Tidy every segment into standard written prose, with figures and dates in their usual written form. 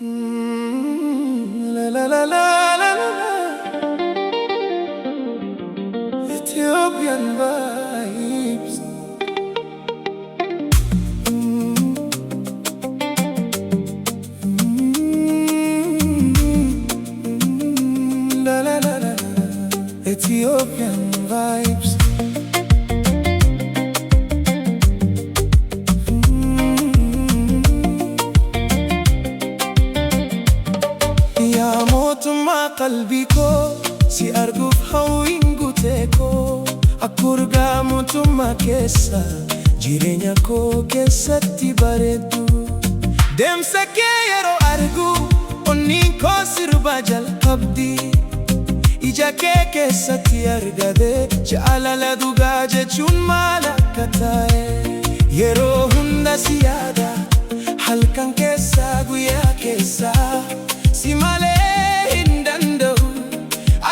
La la la la la la la. Ethiopian vibes. La la la la la. Ethiopian vibes. qalbii koo si arguuf hawwiin guutee koo akka urgaa mootummaa keessa jireenya koo keessatti bareeddu. Deemsa kee yeroo argu onneen koo sirba jalqabdi. Ija kee keessatti argate jaalala dhugaa jechuun maal akka ta'e yeroo hunda si yaada halkan keessa guyyaa keessa si malee hin danda'u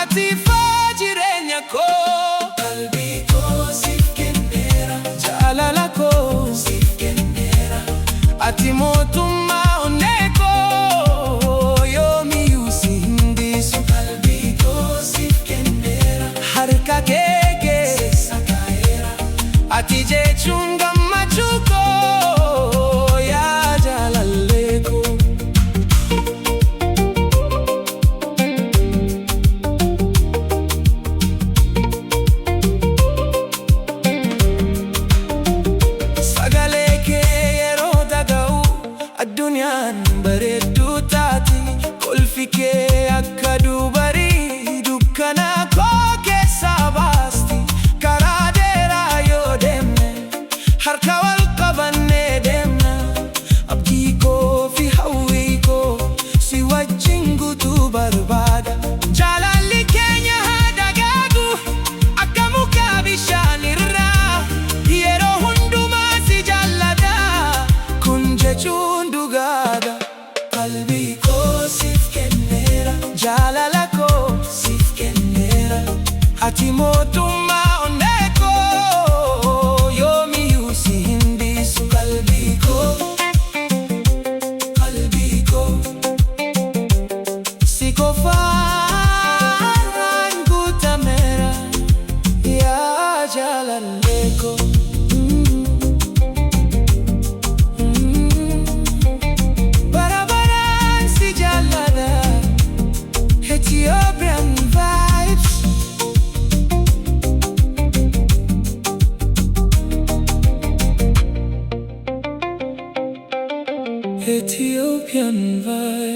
ati faa jireenya koo. Qalbii koo siif kenneera jaalala koo siif kenneera ati mootummaa onnee koo yoomiyyuu si hin dhiisu. Qalbii koo siif kenneera harka kee keessa kaa'eera ati jechuun gammachuu koo yaa jaalallee koo. Addunyaan bareedduu taati kolfi kee akka dubarii dukkana koo keessaa baasti. Karaa dheeraa yoo deemne harka wal qabannee deemna. Abdii koo fi hawwii koo si wajjin guutuu barbaada. Jaalalli keenya haa dagaagu akka muka bishaanirraa yeroo hundumaa si jaallada kun jechuun qalbii koo siif kenneera jaalala koo siif kenneera ati mootummaa onnee koo yoomiyyuu si hin dhiisu. Qalbii koo si qofaan guutameera yaa jaalallee koo. Ethiopian vibes. Ethiopian vibes.